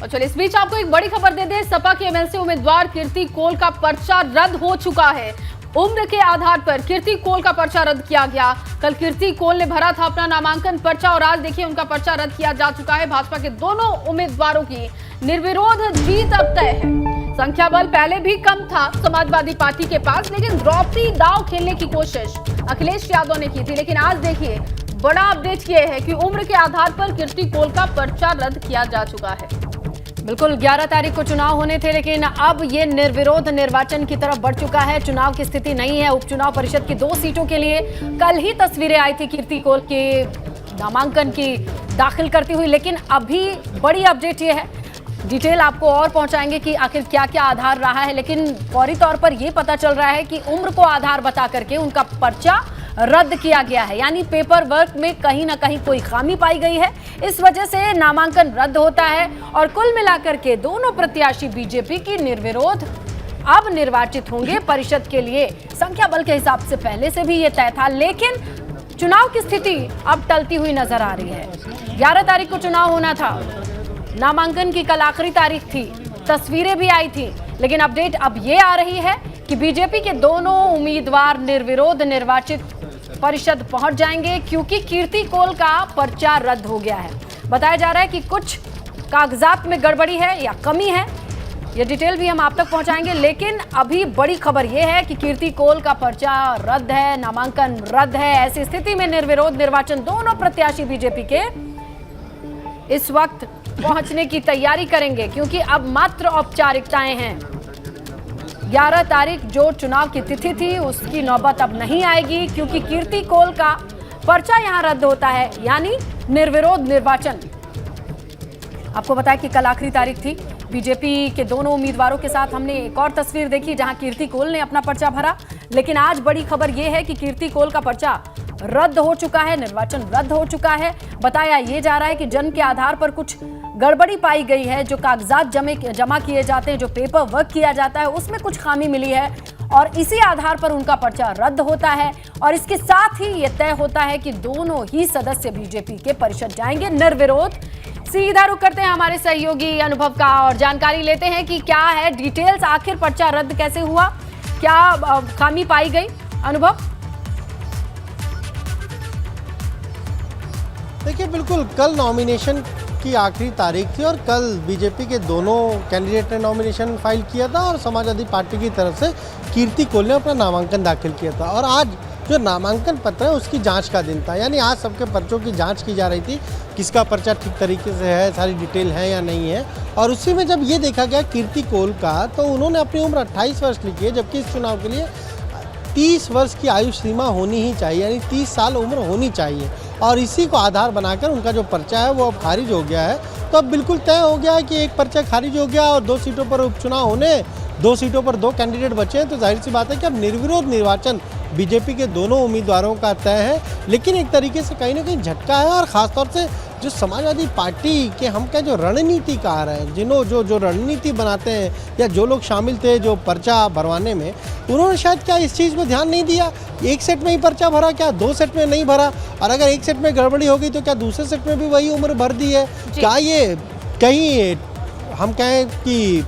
और चलिए इस बीच आपको एक बड़ी खबर दे दें, सपा के एमएलसी उम्मीदवार कीर्ति कोल का पर्चा रद्द हो चुका है। उम्र के आधार पर कीर्ति कोल का पर्चा रद्द किया गया। कल कीर्ति कोल ने भरा था अपना नामांकन पर्चा और आज देखिए उनका पर्चा रद्द किया जा चुका है। भाजपा के दोनों उम्मीदवारों की निर्विरोध जीत अब तय है। संख्या बल पहले भी कम था समाजवादी पार्टी के पास, लेकिन द्रौपदी दांव खेलने की कोशिश अखिलेश यादव ने की थी। लेकिन आज देखिए बड़ा अपडेट ये है कि उम्र के आधार पर कीर्ति कोल का पर्चा रद्द किया जा चुका है। बिल्कुल 11 तारीख को चुनाव होने थे, लेकिन अब ये निर्विरोध निर्वाचन की तरफ बढ़ चुका है। चुनाव की स्थिति नहीं है। उपचुनाव परिषद की 2 सीटों के लिए कल ही तस्वीरें आई थी कीर्ति कोल के नामांकन की दाखिल करती हुई, लेकिन अभी बड़ी अपडेट ये है, डिटेल आपको और पहुंचाएंगे कि आखिर क्या क्या आधार रहा है। लेकिन फौरी तौर पर यह पता चल रहा है कि उम्र को आधार बता करके उनका पर्चा रद्द किया गया है, यानी पेपर वर्क में कहीं ना कहीं कोई खामी पाई गई है। इस वजह से नामांकन रद्द होता है और कुल मिलाकर के दोनों प्रत्याशी बीजेपी की निर्विरोध अब निर्वाचित होंगे परिषद के लिए। संख्या बल के हिसाब से पहले से भी ये तय था, लेकिन चुनाव की स्थिति अब टलती हुई नजर आ रही है। 11 तारीख को चुनाव होना था, नामांकन की कल आखिरी तारीख थी, तस्वीरें भी आई थी, लेकिन अपडेट अब ये आ रही है कि बीजेपी के दोनों उम्मीदवार निर्विरोध निर्वाचित परिषद पहुंच जाएंगे, क्योंकि कीर्ति कोल का पर्चा रद्द हो गया है। बताया जा रहा है कि कुछ कागजात में गड़बड़ी है या कमी है, ये डिटेल भी हम आप तक पहुंचाएंगे। लेकिन अभी बड़ी खबर यह है कि कीर्ति कोल का पर्चा रद्द है, नामांकन रद्द है। ऐसी स्थिति में निर्विरोध निर्वाचन दोनों प्रत्याशी बीजेपी के इस वक्त पहुंचने की तैयारी करेंगे, क्योंकि अब मात्र औपचारिकताएं हैं। 11 तारीख जो चुनाव की तिथि थी उसकी नौबत अब नहीं आएगी, क्योंकि कीर्ति कोल का पर्चा यहां रद्द होता है, यानी निर्विरोध निर्वाचन। आपको बताया कि कल आखिरी तारीख थी। बीजेपी के दोनों उम्मीदवारों के साथ हमने एक और तस्वीर देखी जहां कीर्ति कोल ने अपना पर्चा भरा, लेकिन आज बड़ी खबर यह है कि कीर्ति कोल का पर्चा रद्द हो चुका है, निर्वाचन रद्द हो चुका है। बताया ये जा रहा है कि जन्म के आधार पर कुछ गड़बड़ी पाई गई है, जो कागजात जमा किए जाते हैं, जो पेपर वर्क किया जाता है, उसमें कुछ खामी मिली है और इसी आधार पर उनका पर्चा रद्द होता है। और इसके साथ ही ये तय होता है कि दोनों ही सदस्य बीजेपी के परिषद जाएंगे निर्विरोध। सीधा रुख करते हैं हमारे सहयोगी अनुभव का और जानकारी लेते हैं कि क्या है डिटेल्स, आखिर पर्चा रद्द कैसे हुआ, क्या खामी पाई गई। अनुभव। देखिए, बिल्कुल कल नॉमिनेशन की आखिरी तारीख थी और कल बीजेपी के दोनों कैंडिडेट ने नॉमिनेशन फाइल किया था और समाजवादी पार्टी की तरफ से कीर्ति कोल ने अपना नामांकन दाखिल किया था। और आज जो नामांकन पत्र है उसकी जांच का दिन था, यानी आज सबके पर्चों की जांच की जा रही थी, किसका पर्चा ठीक तरीके से है, सारी डिटेल है या नहीं है। और उसी में जब ये देखा गया कीर्ति कोल का, तो उन्होंने अपनी उम्र 28 वर्ष लिखी है, जबकि इस चुनाव के लिए 30 वर्ष की आयु सीमा होनी ही चाहिए, यानी 30 साल उम्र होनी चाहिए। और इसी को आधार बनाकर उनका जो पर्चा है वो अब खारिज हो गया है। तो अब बिल्कुल तय हो गया है कि एक पर्चा खारिज हो गया और 2 सीटों पर उपचुनाव होने, 2 सीटों पर 2 कैंडिडेट बचे हैं। तो जाहिर सी बात है कि अब निर्विरोध निर्वाचन बीजेपी के दोनों उम्मीदवारों का तय है। लेकिन एक तरीके से कहीं ना कहीं झटका है, और ख़ासतौर से जो समाजवादी पार्टी के हम क्या जो रणनीतिकार हैं, जो रणनीति बनाते हैं, या जो लोग शामिल थे जो पर्चा भरवाने में, उन्होंने शायद क्या इस चीज़ में ध्यान नहीं दिया। एक सेट में ही पर्चा भरा, क्या 2 सेट में नहीं भरा? और अगर एक सेट में गड़बड़ी हो गई तो क्या दूसरे सेट में भी वही उम्र भर दी है? क्या ये कहीं हम कहें कि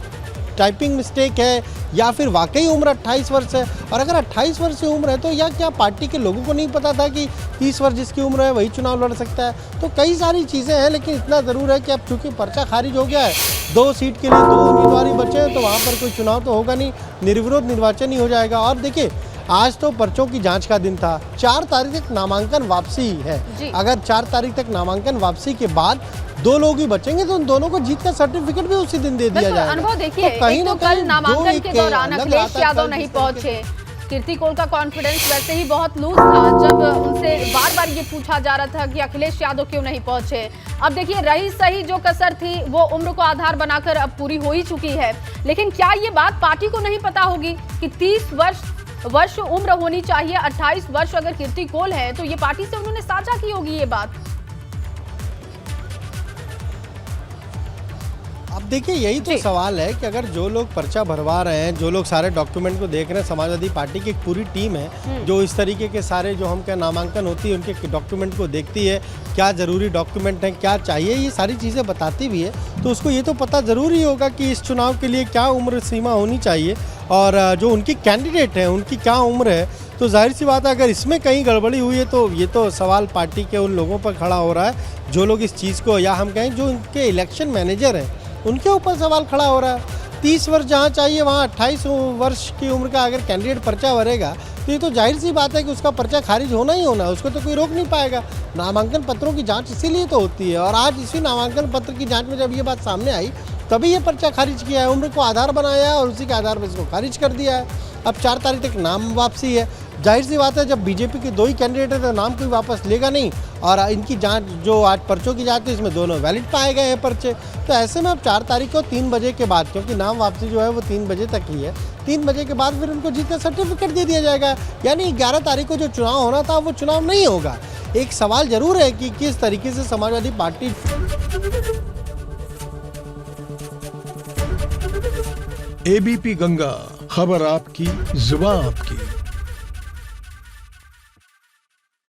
टाइपिंग मिस्टेक है, या फिर वाकई उम्र 28 वर्ष है? और अगर 28 वर्ष की उम्र है तो या क्या पार्टी के लोगों को नहीं पता था कि 30 वर्ष जिसकी उम्र है वही चुनाव लड़ सकता है? तो कई सारी चीज़ें हैं, लेकिन इतना ज़रूर है कि अब चूँकि पर्चा खारिज हो गया है, 2 सीट के लिए 2 उम्मीदवार ही बचे हैं, तो वहाँ पर कोई चुनाव तो होगा नहीं, निर्विरोध निर्वाचन ही हो जाएगा। और देखिए, आज तो पर्चों की जांच का दिन था, 4 तारीख तक नामांकन वापसी है। अगर 4 तारीख तक नामांकन वापसी के बाद 2 लोग ही बचेंगे तो उन दोनों को जीत का सर्टिफिकेट भी उसी दिन दे दिया जाएगा। अनुभव देखिए, तो एक तो कल नामांकन के दौरान अखिलेश यादव नहीं पहुंचे। कीर्ति कोल का कॉन्फिडेंस वैसे ही बहुत लूज था, जब उनसे बार बार ये पूछा जा रहा था कि अखिलेश यादव क्यों नहीं पहुंचे। अब देखिए, रही सही जो कसर थी वो उम्र को आधार बनाकर अब पूरी हो ही चुकी है। लेकिन क्या ये बात पार्टी को नहीं पता होगी कि 30 वर्ष उम्र होनी चाहिए? 28 वर्ष अगर कीर्ति कोल है तो ये पार्टी से उन्होंने साझा की होगी ये बात। अब देखिए यही तो जी। सवाल है कि अगर जो लोग पर्चा भरवा रहे हैं, जो लोग सारे डॉक्यूमेंट को देख रहे हैं, समाजवादी पार्टी की एक पूरी टीम है जो इस तरीके के सारे जो हम क्या नामांकन होती है उनके डॉक्यूमेंट को देखती है, क्या ज़रूरी डॉक्यूमेंट हैं, क्या चाहिए, ये सारी चीज़ें बताती भी है, तो उसको ये तो पता ज़रूरी होगा कि इस चुनाव के लिए क्या उम्र सीमा होनी चाहिए और जो उनकी कैंडिडेट हैं उनकी क्या उम्र है। तो जाहिर सी बात है अगर इसमें कहीं गड़बड़ी हुई है तो ये तो सवाल पार्टी के उन लोगों पर खड़ा हो रहा है जो लोग इस चीज़ को, या हम कहें जो उनके इलेक्शन मैनेजर हैं उनके ऊपर सवाल खड़ा हो रहा है। 30 वर्ष जहाँ चाहिए वहाँ 28 वर्ष की उम्र का अगर कैंडिडेट पर्चा भरेगा तो ये तो जाहिर सी बात है कि उसका पर्चा खारिज होना ही होना है, उसको तो कोई रोक नहीं पाएगा। नामांकन पत्रों की जांच इसीलिए तो होती है और आज इसी नामांकन पत्र की जांच में जब ये बात सामने आई तभी ये पर्चा खारिज किया है, उम्र को आधार बनाया है और उसी के आधार पर इसको खारिज कर दिया है। अब 4 तारीख तक नाम वापसी है, जाहिर सी बात है जब बीजेपी के 2 ही कैंडिडेट है तो नाम कोई वापस लेगा नहीं और इनकी जांच जो आज पर्चों की जांच है इसमें दोनों वैलिड पाए गए हैं पर्चे। तो ऐसे में अब 4 तारीख को 3 बजे के बाद, क्योंकि नाम वापसी जो है वो 3 बजे तक ही है, 3 बजे के बाद फिर उनको जीत का सर्टिफिकेट दे दिया जाएगा। यानी 11 तारीख को जो चुनाव होना था वो चुनाव नहीं होगा। एक सवाल जरूर है कि किस तरीके से समाजवादी पार्टी एबीपी गंगा, खबर आपकी, जुबान आपकी।